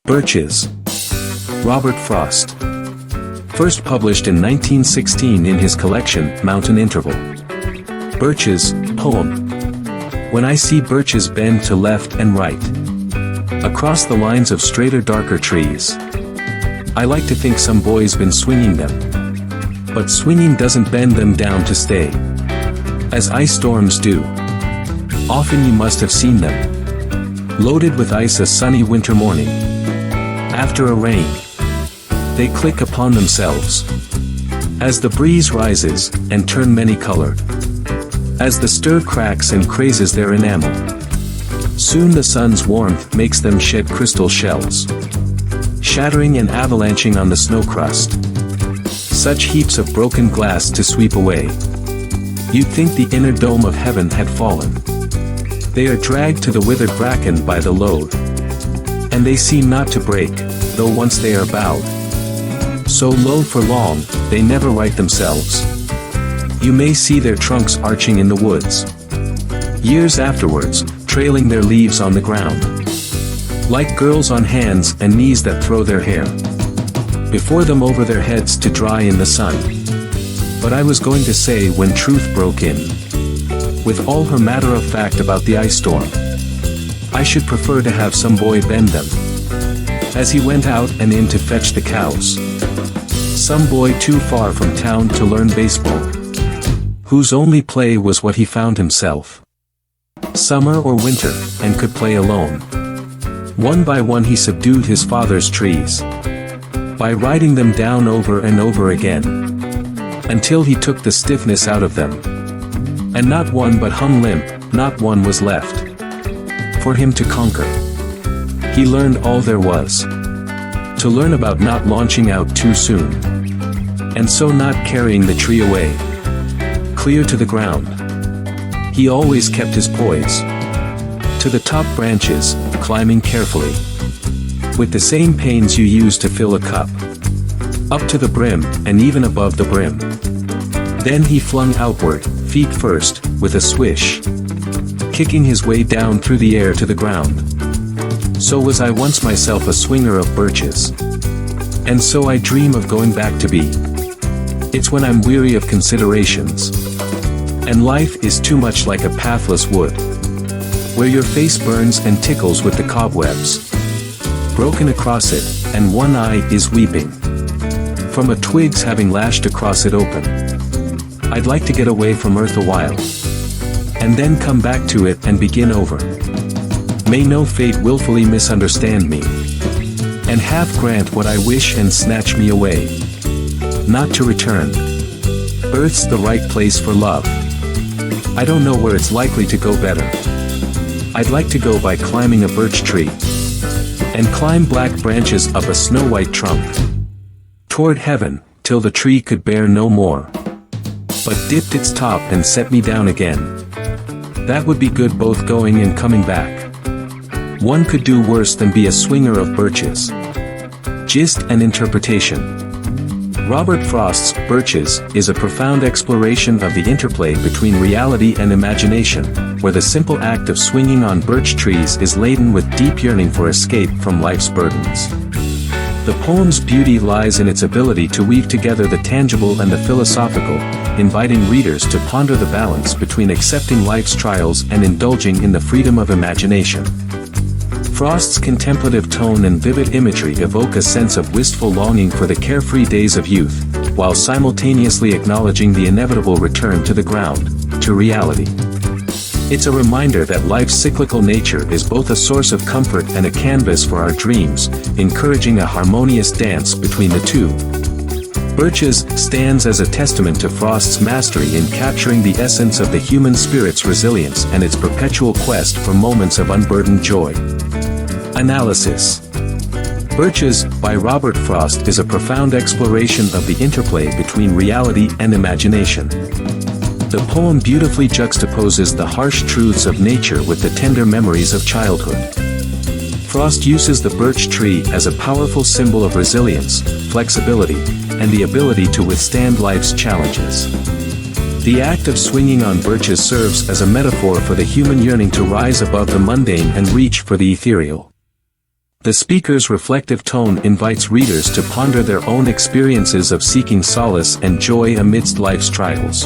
Birches. Robert Frost. First published in 1916 in his collection, Mountain Interval. Birches, poem. When I see birches bend to left and right, across the lines of straighter darker trees, I like to think some boy's been swinging them. But swinging doesn't bend them down to stay, as ice storms do. Often you must have seen them, loaded with ice a sunny winter morning. After a rain, they click upon themselves, as the breeze rises, and turn many-colored. As the stir cracks and crazes their enamel, soon the sun's warmth makes them shed crystal shells, shattering and avalanching on the snow crust. Such heaps of broken glass to sweep away. You'd think the inner dome of heaven had fallen. They are dragged to the withered bracken by the load, and they seem not to break, though once they are bowed. So low for long, they never right themselves. You may see their trunks arching in the woods, years afterwards, trailing their leaves on the ground, like girls on hands and knees that throw their hair before them over their heads to dry in the sun. But I was going to say, when truth broke in, with all her matter of fact about the ice storm, I should prefer to have some boy bend them, as he went out and in to fetch the cows. Some boy too far from town to learn baseball, whose only play was what he found himself, summer or winter, and could play alone. One by one he subdued his father's trees, by riding them down over and over again, until he took the stiffness out of them, and not one but hung limp, not one was left for him to conquer. He learned all there was to learn about not launching out too soon, and so not carrying the tree away clear to the ground. He always kept his poise to the top branches, climbing carefully, with the same pains you use to fill a cup, up to the brim, and even above the brim. Then he flung outward, feet first, with a swish, kicking his way down through the air to the ground. So was I once myself a swinger of birches, and so I dream of going back to be. It's when I'm weary of considerations, and life is too much like a pathless wood, where your face burns and tickles with the cobwebs broken across it, and one eye is weeping from a twig's having lashed across it open. I'd like to get away from earth a while, and then come back to it and begin over. May no fate willfully misunderstand me, and half grant what I wish and snatch me away, not to return. Earth's the right place for love. I don't know where it's likely to go better. I'd like to go by climbing a birch tree, and climb black branches up a snow-white trunk, toward heaven, till the tree could bear no more, but dipped its top and set me down again. That would be good both going and coming back. One could do worse than be a swinger of birches. Gist and interpretation. Robert Frost's Birches is a profound exploration of the interplay between reality and imagination, where the simple act of swinging on birch trees is laden with deep yearning for escape from life's burdens. The poem's beauty lies in its ability to weave together the tangible and the philosophical, inviting readers to ponder the balance between accepting life's trials and indulging in the freedom of imagination. Frost's contemplative tone and vivid imagery evoke a sense of wistful longing for the carefree days of youth, while simultaneously acknowledging the inevitable return to the ground, to reality. It's a reminder that life's cyclical nature is both a source of comfort and a canvas for our dreams, encouraging a harmonious dance between the two. Birches stands as a testament to Frost's mastery in capturing the essence of the human spirit's resilience and its perpetual quest for moments of unburdened joy. Analysis. Birches, by Robert Frost, is a profound exploration of the interplay between reality and imagination. The poem beautifully juxtaposes the harsh truths of nature with the tender memories of childhood. Frost uses the birch tree as a powerful symbol of resilience, flexibility, and the ability to withstand life's challenges. The act of swinging on birches serves as a metaphor for the human yearning to rise above the mundane and reach for the ethereal. The speaker's reflective tone invites readers to ponder their own experiences of seeking solace and joy amidst life's trials.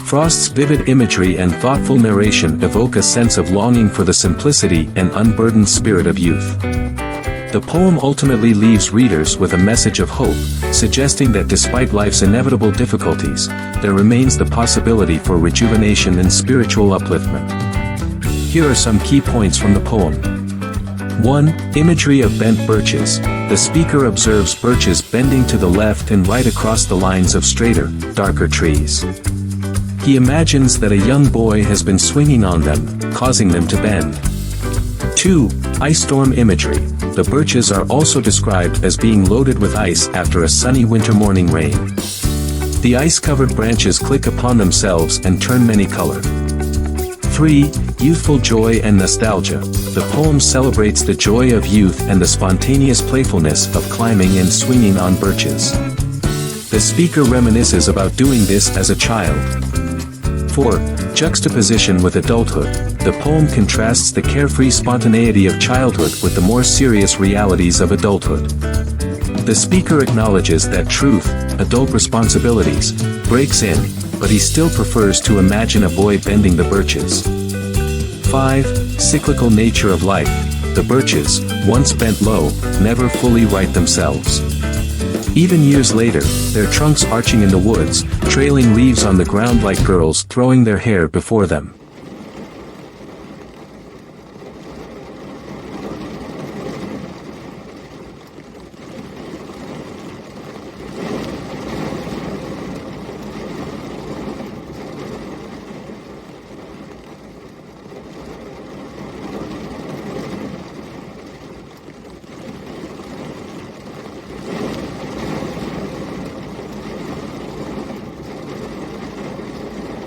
Frost's vivid imagery and thoughtful narration evoke a sense of longing for the simplicity and unburdened spirit of youth. The poem ultimately leaves readers with a message of hope, suggesting that despite life's inevitable difficulties, there remains the possibility for rejuvenation and spiritual upliftment. Here are some key points from the poem. 1. Imagery of bent birches. The speaker observes birches bending to the left and right across the lines of straighter, darker trees. He imagines that a young boy has been swinging on them, causing them to bend. 2. Ice storm imagery. The birches are also described as being loaded with ice after a sunny winter morning rain. The ice-covered branches click upon themselves and turn many-colored. 3. Youthful joy and nostalgia. The poem celebrates the joy of youth and the spontaneous playfulness of climbing and swinging on birches. The speaker reminisces about doing this as a child. 4. Juxtaposition with adulthood. The poem contrasts the carefree spontaneity of childhood with the more serious realities of adulthood. The speaker acknowledges that truth, adult responsibilities, breaks in, but he still prefers to imagine a boy bending the birches. 5. Cyclical nature of life. The birches, once bent low, never fully right themselves. Even years later, their trunks arching in the woods, trailing leaves on the ground like girls throwing their hair before them.